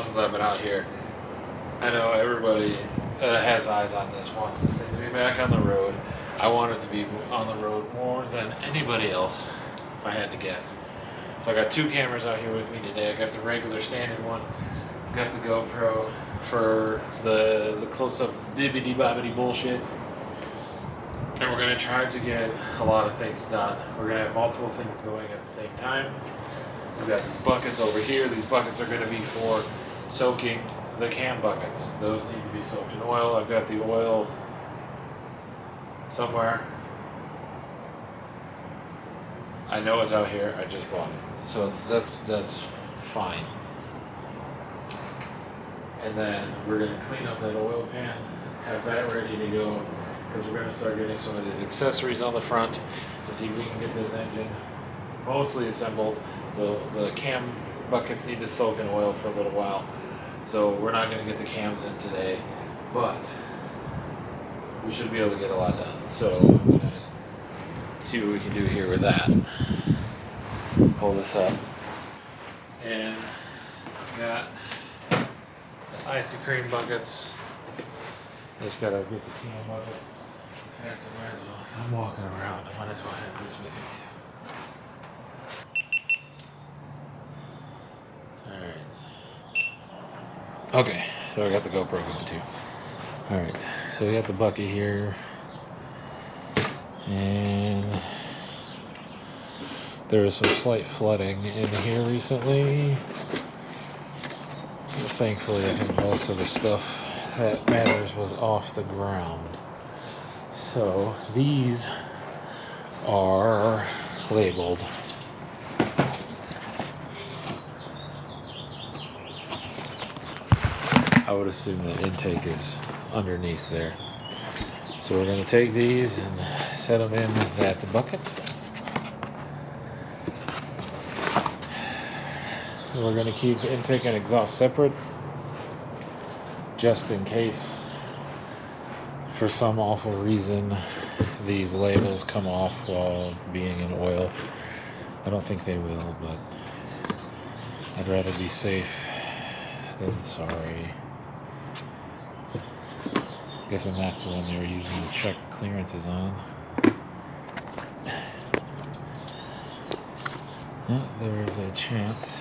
since I've been out here. I know everybody that has eyes on this wants to see me back on the road. I wanted to be on the road more than anybody else, if I had to guess. So I got two cameras out here with me today. I got the regular standard one. I've got the GoPro for the close-up dibbity-bobbity bullshit. And we're going to try to get a lot of things done. We're going to have multiple things going at the same time. We've got these buckets over here. These buckets are going to be for soaking the cam buckets. Those need to be soaked in oil. I've got the oil somewhere. I know it's out here. I just bought it. So that's fine. And then we're going to clean up that oil pan, have that ready to go, because we're going to start getting some of these accessories on the front and see if we can get this engine mostly assembled. The cam buckets need to soak in oil for a little while, so we're not going to get the cams in today, but we should be able to get a lot done. So I'm going to see what we can do here with that. Pull this up, and I've got some icy cream buckets. Just gotta get the cam buckets. In fact, I might as well, if I'm walking around, I might as well have this with me too. Alright. Okay, so I got the GoPro going too. Alright, so we got the bucket here. And there was some slight flooding in here recently. Thankfully, I think most of the stuff that matters was off the ground. So these are labeled. I would assume the intake is underneath there. So we're going to take these and set them in that bucket. And we're going to keep intake and exhaust separate, just in case for some awful reason these labels come off while being in oil. I don't think they will, but I'd rather be safe than sorry. Guessing that's the one they were using to check clearances on. Well, there's a chance.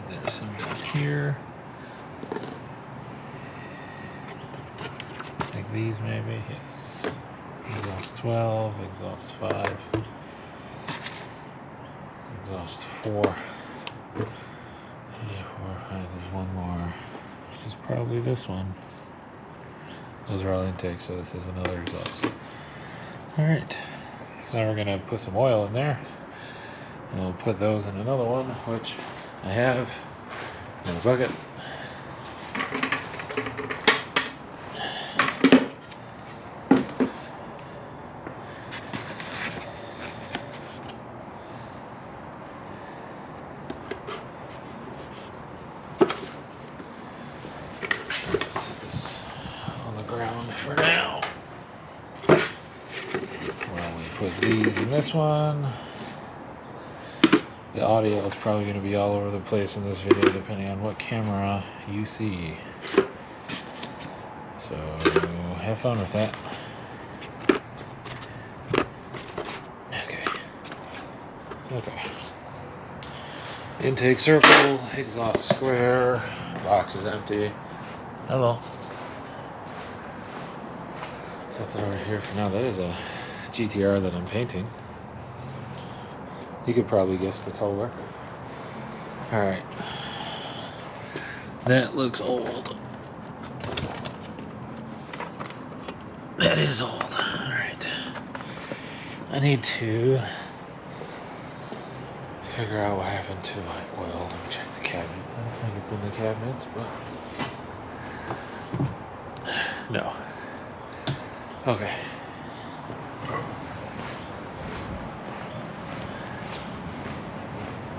There's some down here. Like these maybe, yes. Exhaust 12, exhaust 5, exhaust 4. 3, 4, 5, there's one more, which is probably this one. Those are all intakes, so this is another exhaust. Alright, so now we're going to put some oil in there, and we'll put those in another one, which I have in a bucket. Set this on the ground for now. Well, we put these in this one. The audio is probably going to be all over the place in this video depending on what camera you see. So have fun with that. Okay. Intake circle, exhaust square, box is empty. Hello. Set that over here for now. That is a GTR that I'm painting. You could probably guess the color. Alright. That looks old. That is old. Alright. I need to figure out what happened to my oil. Let me check the cabinets. I don't think it's in the cabinets, but no. Okay.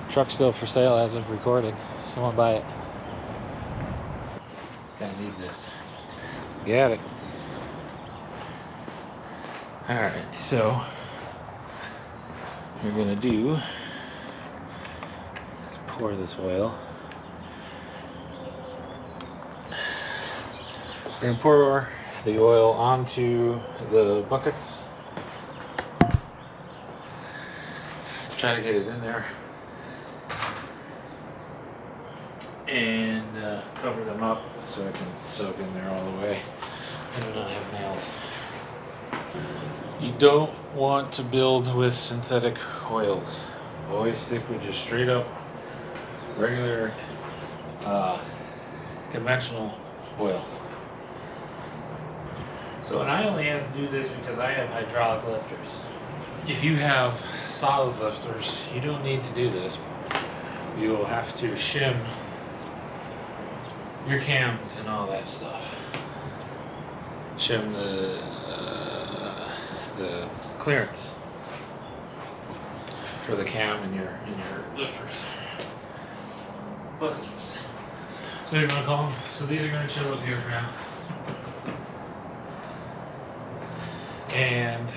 Truck's still for sale as of recording. Someone buy it. I need this. Got it. Alright, so we're gonna do pour this oil. We're going to pour the oil onto the buckets. Try to get it in there. And cover them up so it can soak in there all the way. I do not have nails. You don't want to build with synthetic oils. Always stick with just straight up, regular, conventional oil. So, and I only have to do this because I have hydraulic lifters. If you have solid lifters, you don't need to do this. You'll have to shim your cams and all that stuff. Shim the clearance for the cam in your lifters. Buckets. So you're gonna call them. So these are gonna chill up here for now. And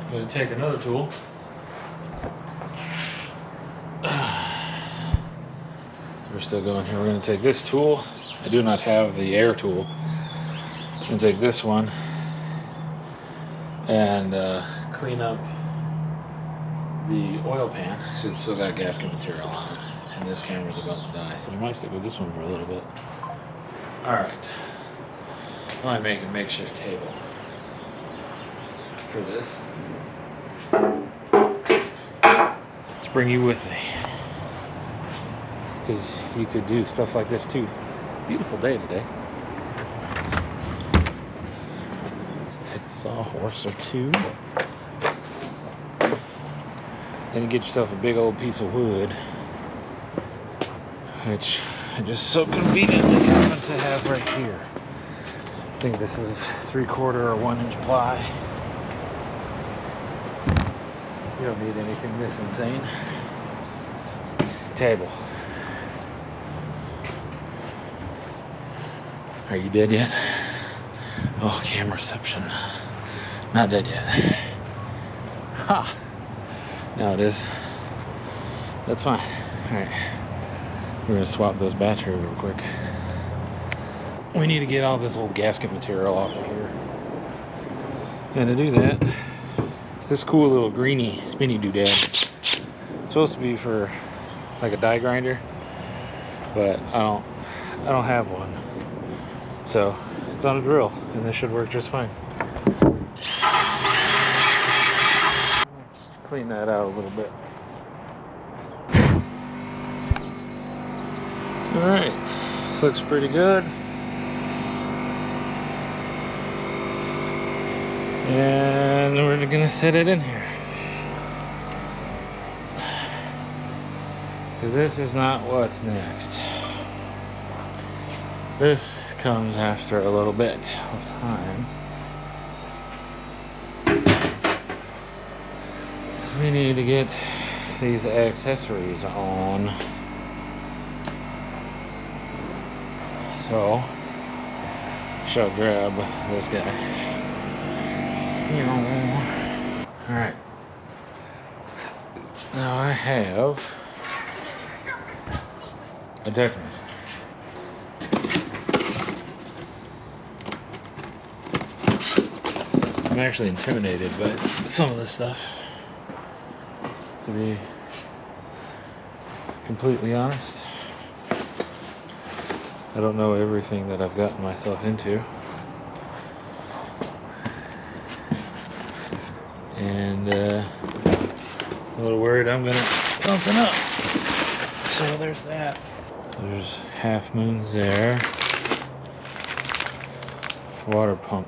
I'm gonna take another tool. We're still going here. We're going to take this tool. I do not have the air tool. I'm going to take this one and clean up the oil pan. So it's still got gasket material on it. And this camera's about to die. So we might stick with this one for a little bit. Alright. I might make a makeshift table for this. Let's bring you with me. Because you could do stuff like this too. Beautiful day today. Let's take a sawhorse or two. Then you get yourself a big old piece of wood, which I just so conveniently happen to have right here. I think this is 3/4 or 1 inch ply. You don't need anything this insane. Table. Are you dead yet? Oh, camera reception. Not dead yet. Ha! Now it is. That's fine. Alright. We're gonna swap those batteries real quick. We need to get all this old gasket material off of here. And to do that, this cool little greeny spinny doodad. It's supposed to be for like a die grinder, but I don't have one. So it's on a drill, and this should work just fine. Let's clean that out a little bit. Alright, this looks pretty good. And we're gonna set it in here. Because this is not what's next. This comes after a little bit of time. So we need to get these accessories on. So, I shall grab this guy. Alright. Now I have a text message. I'm actually intimidated by some of this stuff, to be completely honest. I don't know everything that I've gotten myself into. And a little worried I'm gonna something up. So there's that. There's half moons there. Water pump.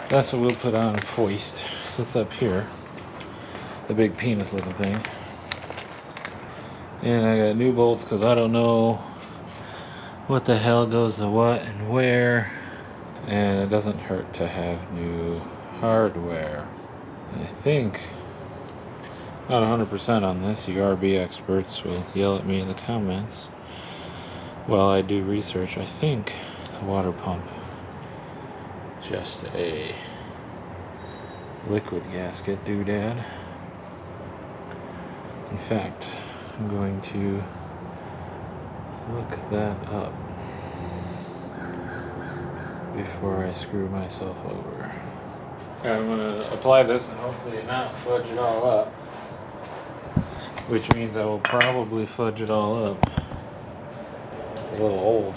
That's what we'll put on foist. So it's up here. The big penis looking thing. And I got new bolts because I don't know what the hell goes to what and where. And it doesn't hurt to have new hardware. And I think, not 100% on this, you RB experts will yell at me in the comments while I do research. I think the water pump is just a liquid gasket doodad. In fact, I'm going to look that up before I screw myself over. I'm going to apply this and hopefully not fudge it all up, which means I will probably fudge it all up. It's a little old.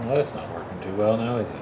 Well, that's not working too well now, is it?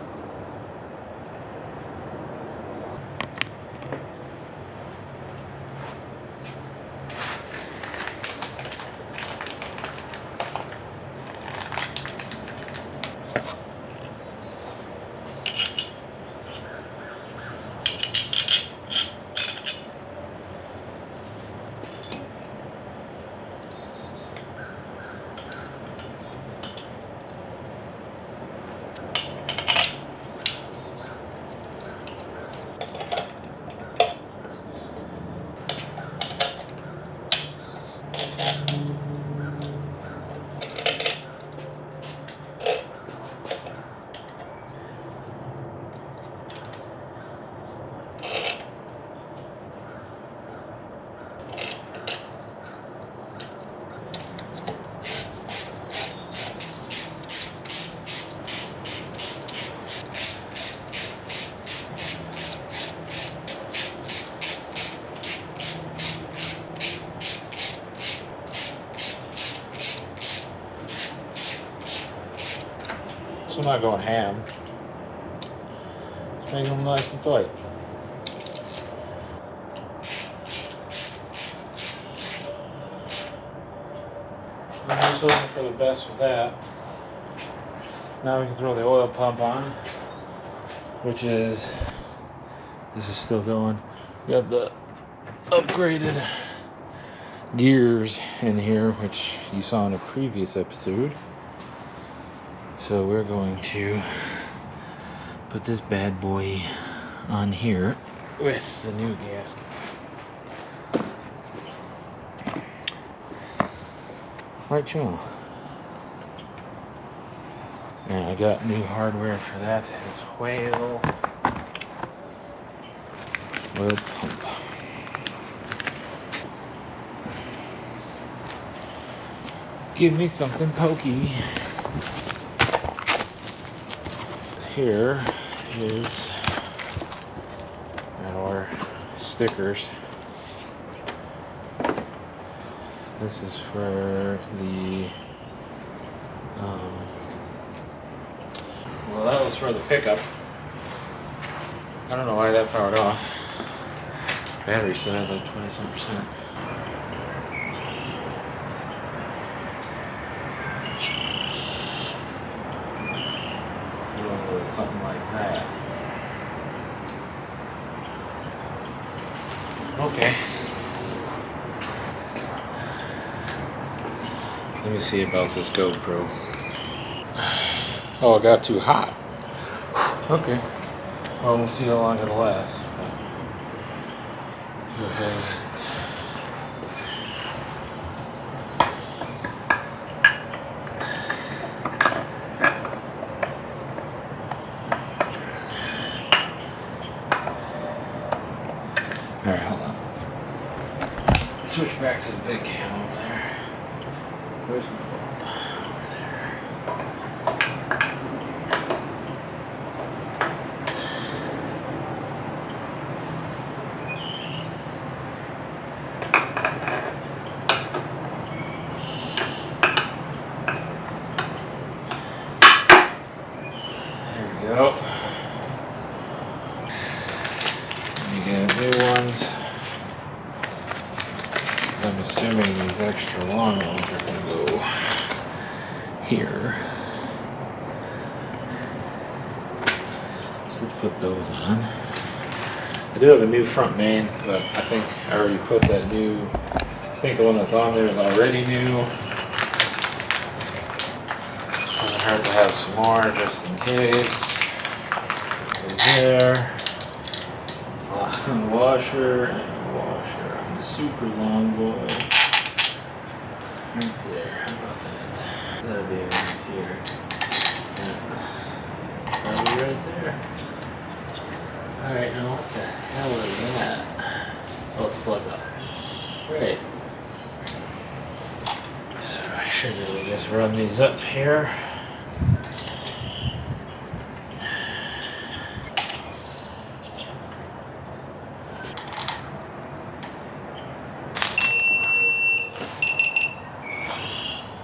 So I'm not going ham. Just making them nice and tight. I'm just hoping for the best with that. Now we can throw the oil pump on, which is, this is still going. We got the upgraded gears in here, which you saw in a previous episode. So we're going to put this bad boy on here with the new gasket. Right, channel. And I got new hardware for that as well. Oil pump. Give me something pokey. Here is our stickers. This is for the well, that was for the pickup. I don't know why that powered off. Battery still had like 20-some%. Something like that. Okay. Let me see about this GoPro. Oh, it got too hot. Okay. Well, we'll see how long it'll last. Go ahead. Alright, hold on. Switch back to the big cam over there. Where's my bulb? Over there. There we go. New ones. I'm assuming these extra long ones are going to go here. So let's put those on. I do have a new front main, but I think I already put that new, I think the one that's on there is already new. Doesn't hurt to have some more just in case. Over there. Washer and washer. super long boy. Right there. How about that? That'll be right here. Yeah. That'll be right there. Alright, now what the hell is that? Oh, it's plugged up. Great. So I should really just run these up here.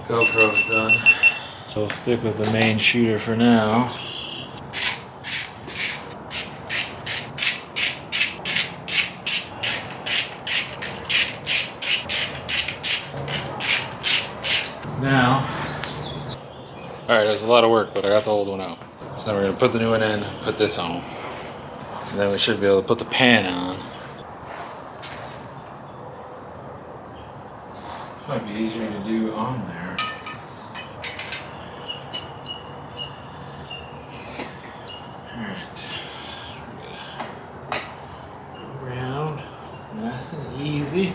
GoPro's done. So we'll stick with the main shooter for now. Now, alright, that's a lot of work, but I got the old one out. So now we're going to put the new one in, put this on. And then we should be able to put the pan on. Might be easier to do on there. Alright. Go around. Nice and easy.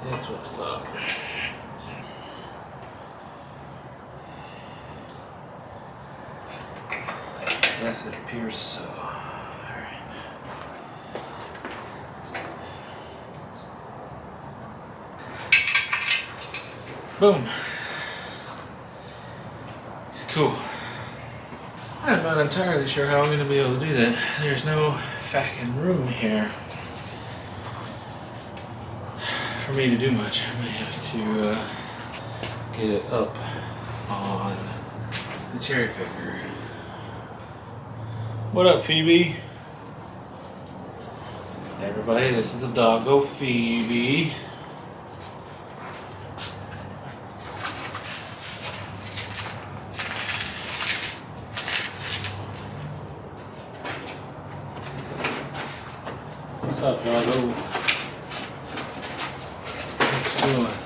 That's what I thought. Yes, it appears so. Alright. Boom. Cool. I'm not entirely sure how I'm going to be able to do that. There's no fucking room here for me to do much. I may have to get it up on the cherry picker. What up, Phoebe? Everybody, this is the doggo Phoebe. What's up, doggo? What you doing?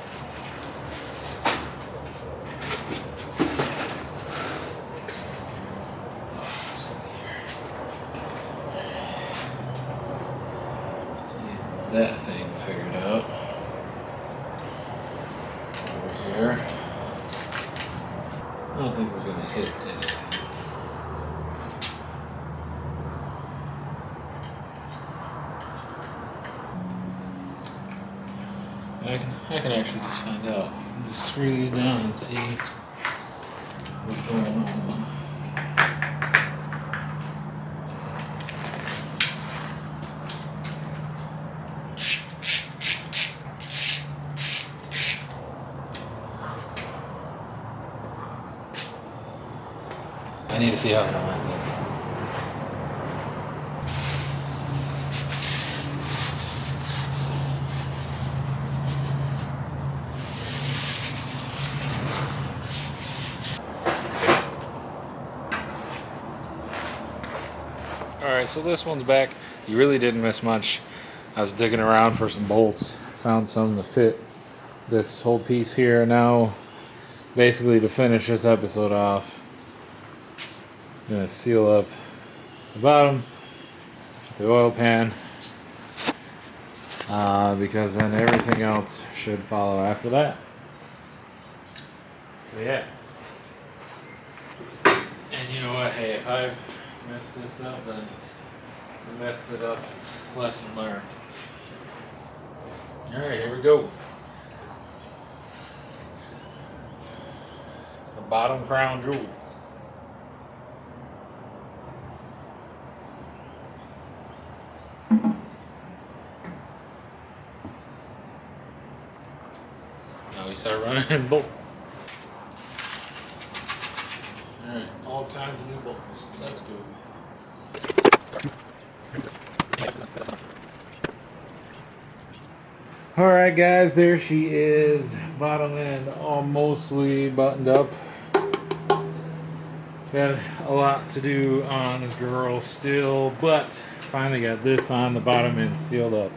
That thing figured out. Over here. I don't think we're going to hit anything. I can actually just find out. Just screw these down and see what's going on. I need to see how that lines up. Alright, so this one's back. You really didn't miss much. I was digging around for some bolts. Found some to fit this whole piece here. Now, basically to finish this episode off, I'm going to seal up the bottom with the oil pan. Because then everything else should follow after that. So yeah. And you know what, hey, if I've messed this up, then I messed it up. Lesson learned. Alright, here we go. The bottom crown jewel. Now we start running bolts. Alright, all kinds of new bolts. That's cool. Alright guys, there she is. Bottom end all mostly buttoned up. Got a lot to do on this girl still, but finally got this on, the bottom end sealed up.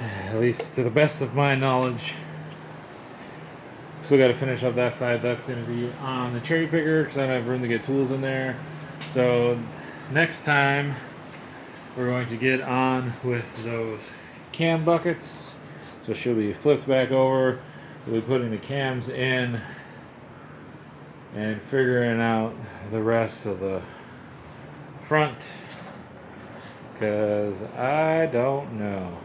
At least to the best of my knowledge. Still got to finish up that side. That's going to be on the cherry picker because I don't have room to get tools in there. So next time we're going to get on with those cam buckets. So she'll be flipped back over. We'll be putting the cams in and figuring out the rest of the front, because I don't know.